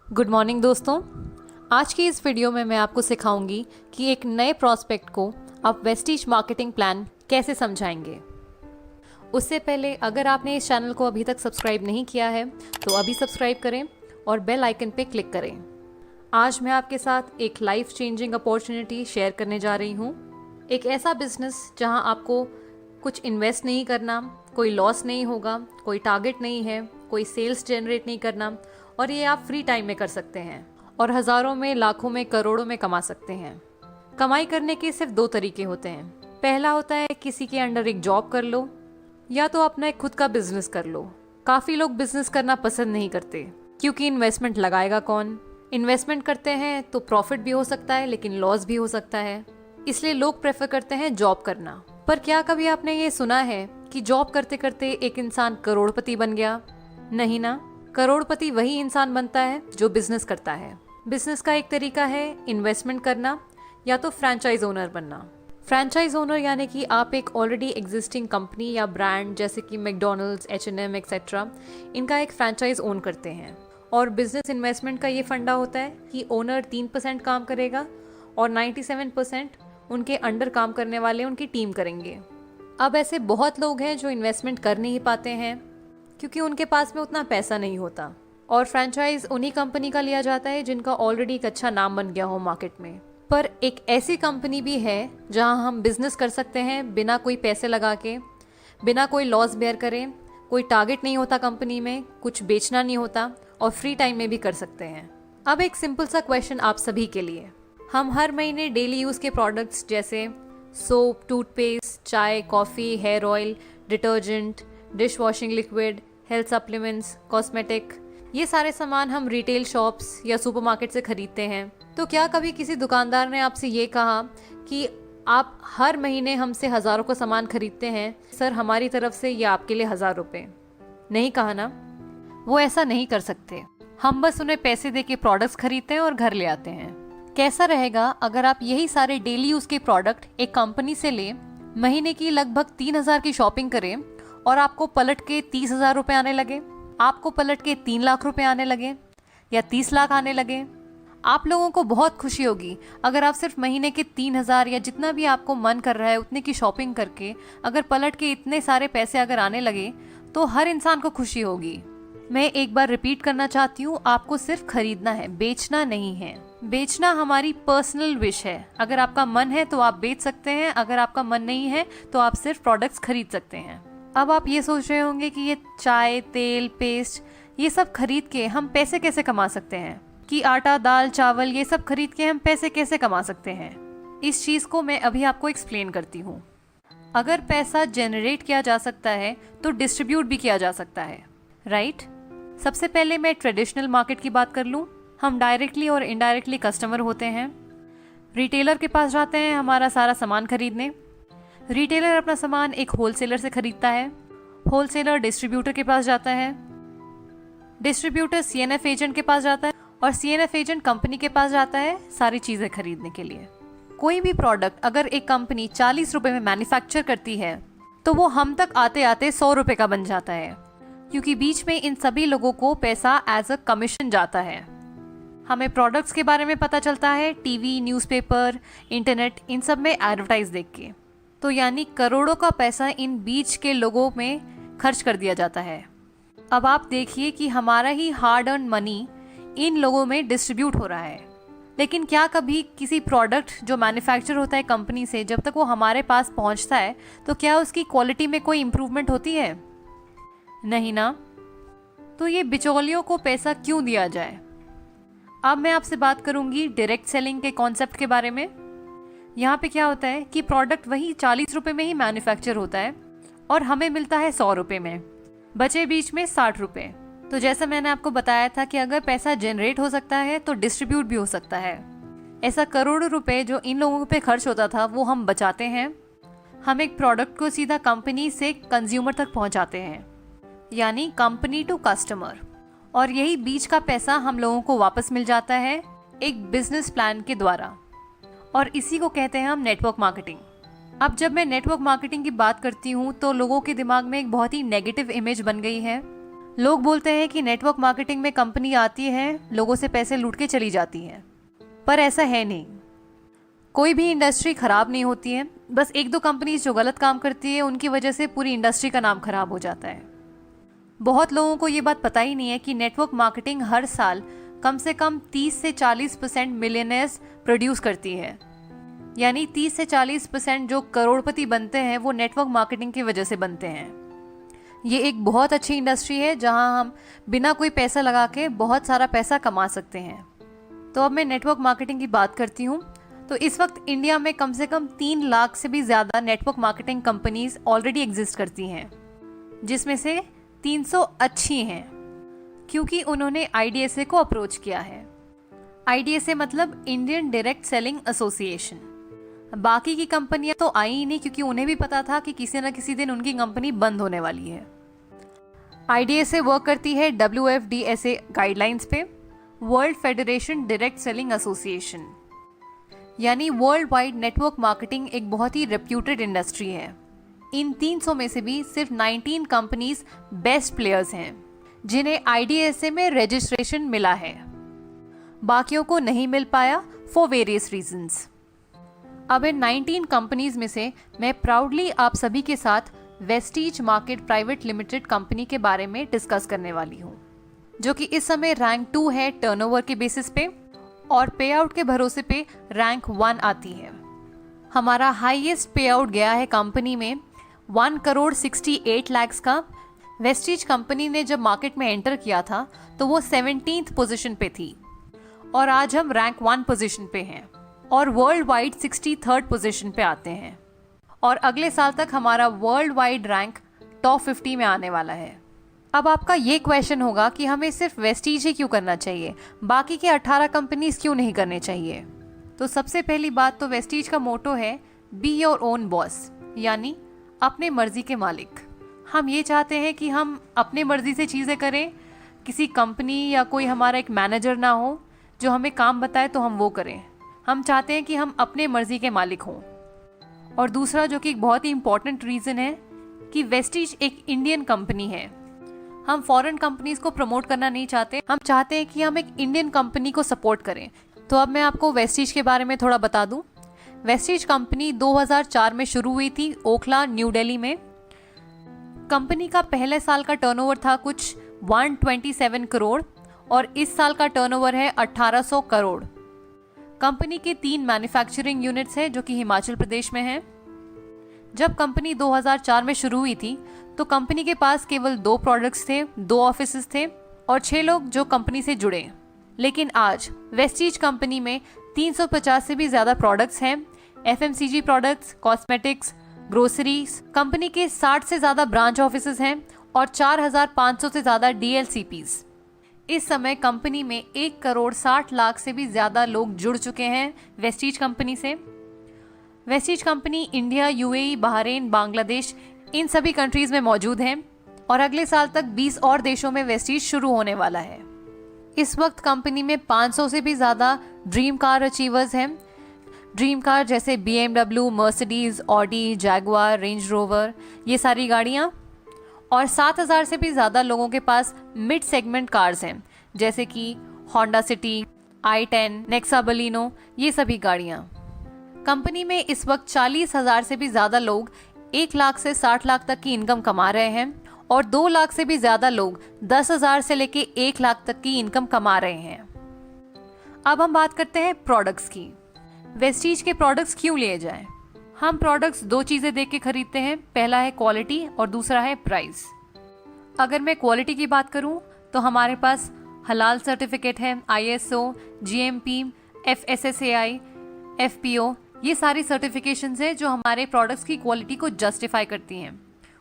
Good morning दोस्तों। आज की इस वीडियो में मैं आपको सिखाऊंगी कि एक नए प्रॉस्पेक्ट को आप वेस्टीज मार्केटिंग प्लान कैसे समझाएंगे। उससे पहले अगर आपने इस चैनल को अभी तक सब्सक्राइब नहीं किया है तो अभी सब्सक्राइब करें और बेल आइकन पे क्लिक करें। आज मैं आपके साथ एक लाइफ चेंजिंग अपॉर्चुनिटी शेयर करने जा रही हूँ। एक ऐसा बिजनेस जहाँ आपको कुछ इन्वेस्ट नहीं करना, कोई लॉस नहीं होगा, कोई टारगेट नहीं है, कोई सेल्स जनरेट नहीं करना और ये आप फ्री टाइम में कर सकते हैं और हज़ारों में, लाखों में, करोड़ों में कमा सकते हैं। कमाई करने के सिर्फ दो तरीके होते हैं। पहला होता है किसी के अंडर एक जॉब कर लो या तो अपना एक खुद का बिजनेस कर लो। काफ़ी लोग बिजनेस करना पसंद नहीं करते क्योंकि इन्वेस्टमेंट लगाएगा कौन। इन्वेस्टमेंट करते हैं तो प्रॉफिट भी हो सकता है लेकिन लॉस भी हो सकता है, इसलिए लोग प्रेफर करते हैं जॉब करना। पर क्या कभी आपने ये सुना है कि जॉब करते करते एक इंसान करोड़पति बन गया? नहीं ना। करोड़पति वही इंसान बनता है जो बिजनेस करता है। बिजनेस का एक तरीका है इन्वेस्टमेंट करना या तो फ्रैंचाइज ओनर बनना। फ्रैंचाइज ओनर यानी कि आप एक ऑलरेडी एग्जिस्टिंग कंपनी या ब्रांड जैसे कि मैकडॉनल्ड्स, H&M एक्सेट्रा, इनका एक फ्रैंचाइज ओन करते हैं। और बिजनेस इन्वेस्टमेंट का ये फंडा होता है कि ओनर 3% काम करेगा और 97% उनके अंडर काम करने वाले उनकी टीम करेंगे। अब ऐसे बहुत लोग हैं जो इन्वेस्टमेंट कर नहीं पाते हैं क्योंकि उनके पास में उतना पैसा नहीं होता और फ्रैंचाइज उन्हीं कंपनी का लिया जाता है जिनका ऑलरेडी एक अच्छा नाम बन गया हो मार्केट में। पर एक ऐसी कंपनी भी है जहां हम बिजनेस कर सकते हैं बिना कोई पैसे लगा के, बिना कोई लॉस बेयर करें, कोई टारगेट नहीं होता कंपनी में, कुछ बेचना नहीं होता और फ्री टाइम में भी कर सकते हैं। अब एक सिंपल सा क्वेश्चन आप सभी के लिए। हम हर महीने डेली यूज़ के प्रोडक्ट्स जैसे सोप, टूथपेस्ट, चाय, coffee, hair oil, detergent, dish washing liquid, health supplements, cosmetic, ये सारे सामान हम रिटेल शॉप्स या सुपरमार्केट से खरीदते हैं। तो क्या कभी किसी दुकानदार ने आपसे ये कहा कि आप हर महीने हमसे हज़ारों का सामान खरीदते हैं, सर हमारी तरफ से ये आपके लिए 1000 रुपये? नहीं कहा ना। वो ऐसा नहीं कर सकते। हम बस उन्हें पैसे दे के प्रोडक्ट्स खरीदते हैं और घर ले आते हैं। कैसा रहेगा अगर आप यही सारे डेली यूज़ के प्रोडक्ट एक कंपनी से लें, महीने की लगभग 3000 की शॉपिंग करें और आपको पलट के 30,000 रुपये आने लगे, आपको पलट के 3 लाख रुपए आने लगे या 30 लाख आने लगे? आप लोगों को बहुत खुशी होगी अगर आप सिर्फ महीने के 3000 या जितना भी आपको मन कर रहा है उतने की शॉपिंग करके अगर पलट के इतने सारे पैसे अगर आने लगे तो हर इंसान को खुशी होगी। मैं एक बार रिपीट करना चाहती हूँ, आपको सिर्फ खरीदना है, बेचना नहीं है। बेचना हमारी पर्सनल विश है। अगर आपका मन है तो आप बेच सकते हैं, अगर आपका मन नहीं है तो आप सिर्फ प्रोडक्ट्स खरीद सकते हैं। अब आप ये सोच रहे होंगे कि ये चाय, तेल, पेस्ट, ये सब खरीद के हम पैसे कैसे कमा सकते हैं, कि आटा, दाल, चावल ये सब खरीद के हम पैसे कैसे कमा सकते हैं। इस चीज़ को मैं अभी आपको एक्सप्लेन करती हूँ। अगर पैसा जनरेट किया जा सकता है तो डिस्ट्रीब्यूट भी किया जा सकता है, राइट? सबसे पहले मैं ट्रेडिशनल मार्केट की बात कर लूँ। हम डायरेक्टली और इनडायरेक्टली कस्टमर होते हैं। रिटेलर के पास जाते हैं हमारा सारा सामान खरीदने। रिटेलर अपना सामान एक होलसेलर से खरीदता है, होलसेलर डिस्ट्रीब्यूटर के पास जाता है, डिस्ट्रीब्यूटर CNF एजेंट के पास जाता है और CNF एजेंट कंपनी के पास जाता है सारी चीज़ें खरीदने के लिए। कोई भी प्रोडक्ट अगर एक कंपनी 40 रुपये में मैन्युफैक्चर करती है तो वो हम तक आते आते 100 रुपये का बन जाता है, क्योंकि बीच में इन सभी लोगों को पैसा एज अ कमीशन जाता है। हमें प्रोडक्ट्स के बारे में पता चलता है टीवी, न्यूज़पेपर, इंटरनेट, इन सब में एडवर्टाइज देख के। तो यानी करोड़ों का पैसा इन बीच के लोगों में खर्च कर दिया जाता है। अब आप देखिए कि हमारा ही हार्ड अर्न मनी इन लोगों में डिस्ट्रीब्यूट हो रहा है। लेकिन क्या कभी किसी प्रोडक्ट जो मैन्युफैक्चर होता है कंपनी से, जब तक वो हमारे पास पहुंचता है तो क्या उसकी क्वालिटी में कोई इम्प्रूवमेंट होती है? नहीं ना। तो ये बिचौलियों को पैसा क्यों दिया जाए? अब मैं आपसे बात करूंगी डायरेक्ट सेलिंग के कॉन्सेप्ट के बारे में। यहाँ पे क्या होता है कि प्रोडक्ट वही 40 रुपये में ही मैन्युफैक्चर होता है और हमें मिलता है 100 रुपये में, बचे बीच में 60 रुपये। तो जैसा मैंने आपको बताया था कि अगर पैसा जनरेट हो सकता है तो डिस्ट्रीब्यूट भी हो सकता है। ऐसा करोड़ों रुपए जो इन लोगों पे खर्च होता था वो हम बचाते हैं। हम एक प्रोडक्ट को सीधा कंपनी से कंज्यूमर तक पहुँचाते हैं, यानी कंपनी टू कस्टमर, और यही बीच का पैसा हम लोगों को वापस मिल जाता है एक बिजनेस प्लान के द्वारा, और इसी को कहते हैं हम नेटवर्क मार्केटिंग। अब जब मैं नेटवर्क मार्केटिंग की बात करती हूँ तो लोगों के दिमाग में एक बहुत ही नेगेटिव इमेज बन गई है। लोग बोलते हैं कि नेटवर्क मार्केटिंग में कंपनी आती है, लोगों से पैसे लूट के चली जाती है, पर ऐसा है नहीं। कोई भी इंडस्ट्री खराब नहीं होती है, बस एक दो कंपनीज जो गलत काम करती है उनकी वजह से पूरी इंडस्ट्री का नाम खराब हो जाता है। बहुत लोगों को ये बात पता ही नहीं है कि नेटवर्क मार्केटिंग हर साल कम से कम 30 से 40% मिलियनेयर्स प्रोड्यूस करती है। यानी 30 से 40% जो करोड़पति बनते हैं वो नेटवर्क मार्केटिंग की वजह से बनते हैं। ये एक बहुत अच्छी इंडस्ट्री है जहां हम बिना कोई पैसा लगा के बहुत सारा पैसा कमा सकते हैं। तो अब मैं नेटवर्क मार्केटिंग की बात करती हूँ। तो इस वक्त इंडिया में कम से कम 3 लाख से भी ज़्यादा network marketing companies already exist करती हैं, जिसमें से 300 अच्छी हैं क्योंकि उन्होंने IDSA को अप्रोच किया है। IDSA मतलब इंडियन डायरेक्ट सेलिंग एसोसिएशन। बाकी की कंपनियां तो आई ही नहीं क्योंकि उन्हें भी पता था कि किसी न किसी दिन उनकी कंपनी बंद होने वाली है। IDSA वर्क करती है WFDSA गाइडलाइंस पे, world federation direct selling association. यानी वर्ल्ड वाइड नेटवर्क मार्केटिंग एक बहुत ही रेप्यूटेड इंडस्ट्री है। इन 300 में से भी सिर्फ 19 कंपनीज बेस्ट प्लेयर्स हैं जिन्हें IDSA में रजिस्ट्रेशन मिला है। बाकियों को नहीं मिल पाया फॉर वेरियस रीजंस। अब इन 19 कंपनीज में से मैं प्राउडली आप सभी के साथ Vestige market private limited company के बारे में डिस्कस करने वाली हूँ, जो कि इस समय रैंक 2 है टर्नओवर के बेसिस पे और पे आउट के भरोसे पे रैंक 1 आती है। हमारा हाईएस्ट पे आउट गया है कंपनी में 1,68 लाख का। वेस्टीज कंपनी ने जब मार्केट में एंटर किया था तो वो 17th पोजीशन पे थी और आज हम रैंक 1 पोजीशन पे हैं और वर्ल्ड वाइड 63rd पोजीशन पे आते हैं। और अगले साल तक हमारा वर्ल्ड वाइड रैंक टॉप 50 में आने वाला है। अब आपका ये क्वेश्चन होगा कि हमें सिर्फ वेस्टीज ही क्यों करना चाहिए, बाकी के 18 कंपनीज क्यों नहीं करने चाहिए। तो सबसे पहली बात तो वेस्टीज का मोटो है बी योर ओन बॉस, यानी अपने मर्जी के मालिक। हम ये चाहते हैं कि हम अपने मर्जी से चीज़ें करें, किसी कंपनी या कोई हमारा एक मैनेजर ना हो जो हमें काम बताए तो हम वो करें। हम चाहते हैं कि हम अपने मर्जी के मालिक हों। और दूसरा जो कि एक बहुत ही इंपॉर्टेंट रीज़न है कि वेस्टीज एक इंडियन कंपनी है। हम फॉरेन कंपनीज को प्रमोट करना नहीं चाहते, हम चाहते हैं कि हम एक इंडियन कंपनी को सपोर्ट करें। तो अब मैं आपको वेस्टीज के बारे में थोड़ा बता दूं। वेस्टीज कंपनी 2004 में शुरू हुई थी ओखला, न्यू दिल्ली में। कंपनी का पहले साल का टर्नओवर था कुछ 127 करोड़ और इस साल का टर्नओवर है 1800 करोड़। कंपनी के 3 मैन्युफैक्चरिंग यूनिट्स हैं जो कि हिमाचल प्रदेश में हैं। जब कंपनी 2004 में शुरू हुई थी तो कंपनी के पास केवल 2 प्रोडक्ट्स थे, 2 ऑफिसेस थे और 6 लोग जो कंपनी से जुड़े। लेकिन आज वेस्टीज कंपनी में 350 से भी ज़्यादा प्रोडक्ट्स हैं। FMCG products, cosmetics, groceries. Company के 60 से ज़्यादा ब्रांच ऑफिसेस हैं और 4500 से ज़्यादा DLCPs। इस समय कंपनी में 1,60,00,000 से भी ज़्यादा लोग जुड़ चुके हैं वेस्टीज कंपनी से। Vestige company India, UAE, Bahrain, Bangladesh इन सभी कंट्रीज़ में मौजूद हैं और अगले साल तक 20 और देशों में वेस्टीज शुरू होने वाला है। इस वक्त कंपनी में 500 से भी ज़्यादा ड्रीम कार अचीवर्स हैं। ड्रीम कार जैसे BMW, Mercedes, Audi, Jaguar, range rover, ये सारी गाड़ियाँ। और 7,000 से भी ज़्यादा लोगों के पास मिड सेगमेंट कार्स हैं जैसे कि Honda city, i10, Nexa Baleno, ये सभी गाड़ियाँ। कंपनी में इस वक्त 40,000 से भी ज़्यादा लोग 1 लाख से 60 लाख तक की इनकम कमा रहे हैं और 2 लाख से भी ज़्यादा लोग 10,000 से लेके 1 लाख तक की इनकम कमा रहे हैं। अब हम बात करते हैं प्रोडक्ट्स की। वेस्टीज के प्रोडक्ट्स क्यों लिए जाएं? हम प्रोडक्ट्स 2 चीज़ें देख के खरीदते हैं, पहला है क्वालिटी और दूसरा है प्राइस। अगर मैं क्वालिटी की बात करूं तो हमारे पास हलाल सर्टिफिकेट है, ISO, GMP, FSSAI, FPO, ये सारी सर्टिफिकेशंस हैं जो हमारे प्रोडक्ट्स की क्वालिटी को जस्टिफाई करती हैं।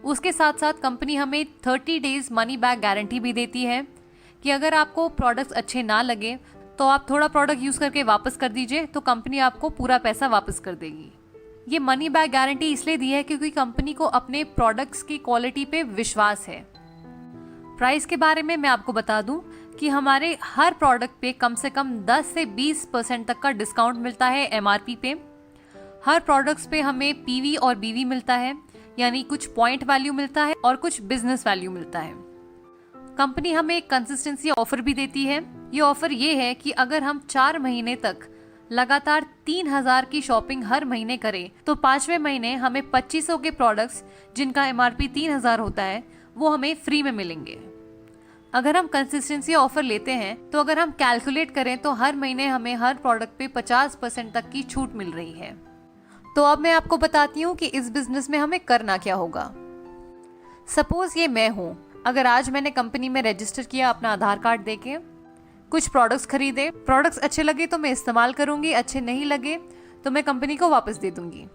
उसके साथ साथ कंपनी हमें 30 डेज मनी बैक गारंटी भी देती है कि अगर आपको प्रोडक्ट्स अच्छे ना लगे तो आप थोड़ा प्रोडक्ट यूज़ करके वापस कर दीजिए, तो कंपनी आपको पूरा पैसा वापस कर देगी। ये मनी बैक गारंटी इसलिए दी है क्योंकि कंपनी को अपने प्रोडक्ट्स की क्वालिटी पे विश्वास है। प्राइस के बारे में मैं आपको बता दूं कि हमारे हर प्रोडक्ट पे कम से कम 10 से 20% तक का डिस्काउंट मिलता है MRP पे। हर प्रोडक्ट्स पे हमें PV और BV मिलता है, यानी कुछ पॉइंट वैल्यू मिलता है और कुछ बिजनेस वैल्यू मिलता है। कंपनी हमें एक कंसिस्टेंसी ऑफर भी देती है। ये ऑफर ये है कि अगर हम 4 महीने तक लगातार 3000 की शॉपिंग हर महीने करें तो 5वें महीने हमें 2500 के प्रोडक्ट्स जिनका MRP 3000 होता है वो हमें फ्री में मिलेंगे। अगर हम कंसिस्टेंसी ऑफर लेते हैं तो अगर हम कैलकुलेट करें तो हर महीने हमें हर प्रोडक्ट पे 50% तक की छूट मिल रही है। तो अब मैं आपको बताती हूँ कि इस बिजनेस में हमें करना क्या होगा। सपोज ये मैं हूँ, अगर आज मैंने कंपनी में रजिस्टर किया अपना आधार कार्ड देके, कुछ प्रोडक्ट्स खरीदे, प्रोडक्ट्स अच्छे लगे तो मैं इस्तेमाल करूंगी, अच्छे नहीं लगे तो मैं कंपनी को वापस दे दूंगी,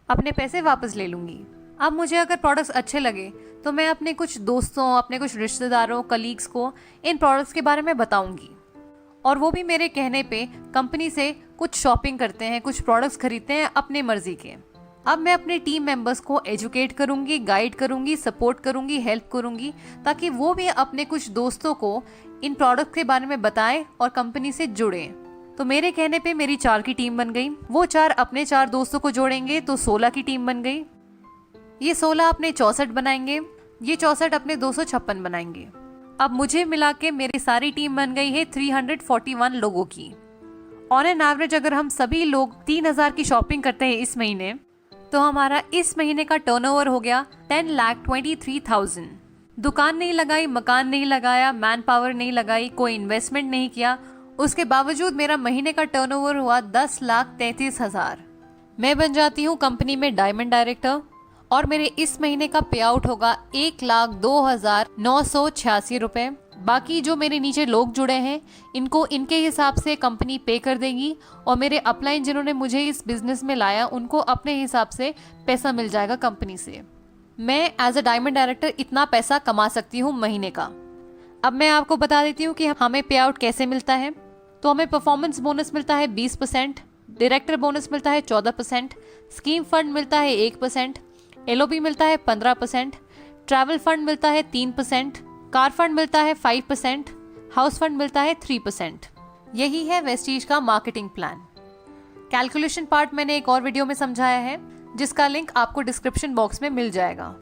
अपने पैसे वापस ले लूंगी। अब मुझे अगर प्रोडक्ट्स अच्छे लगे तो मैं अपने कुछ दोस्तों, अपने कुछ रिश्तेदारों, कलीग्स को इन प्रोडक्ट्स के बारे में बताऊंगी और वो भी मेरे कहने पे कंपनी से कुछ शॉपिंग करते हैं, कुछ प्रोडक्ट्स खरीदते हैं अपने मर्जी के। अब मैं अपने टीम मेंबर्स को एजुकेट करूंगी, गाइड करूंगी, सपोर्ट करूंगी, हेल्प करूंगी ताकि वो भी अपने कुछ दोस्तों को इन प्रोडक्ट के बारे में बताएं और कंपनी से जुड़े। तो मेरे कहने पे मेरी 4 की टीम बन गई, वो 4 अपने 4 दोस्तों को जोड़ेंगे तो 16 की टीम बन गई। ये 16 अपने 64 बनाएंगे, ये 64 अपने 256 बनाएंगे। अब मुझे मिला के मेरी सारी टीम बन गई है 341 लोगों की। ऑन एन एवरेज अगर हम सभी लोग 3000 की शॉपिंग करते हैं इस महीने तो हमारा इस महीने का टर्नओवर हो गया 10,23,000। दुकान नहीं लगाई, मकान नहीं लगाया, मैन पावर नहीं लगाई, कोई इन्वेस्टमेंट नहीं किया, उसके बावजूद मेरा महीने का टर्नओवर हुआ 10,33,000। मैं बन जाती हूँ कंपनी में डायमंड डायरेक्टर और मेरे इस महीने का पे आउट होगा 1,02,986 रुपए। बाकी जो मेरे नीचे लोग जुड़े हैं इनको इनके हिसाब से कंपनी पे कर देगी और मेरे अपलाइन जिन्होंने मुझे इस बिजनेस में लाया उनको अपने हिसाब से पैसा मिल जाएगा कंपनी से। मैं एज अ डायमंड डायरेक्टर इतना पैसा कमा सकती हूँ महीने का। अब मैं आपको बता देती हूँ कि हमें पे आउट कैसे मिलता है। तो हमें परफॉर्मेंस बोनस मिलता है 20%, डायरेक्टर बोनस मिलता है 14%, स्कीम फंड मिलता है 1%, LOP मिलता है 15%, ट्रैवल फंड मिलता है 3%, कार फंड मिलता है 5%, हाउस फंड मिलता है 3%। यही है वेस्टीज का मार्केटिंग प्लान। कैलकुलेशन पार्ट मैंने एक और वीडियो में समझाया है जिसका लिंक आपको डिस्क्रिप्शन बॉक्स में मिल जाएगा।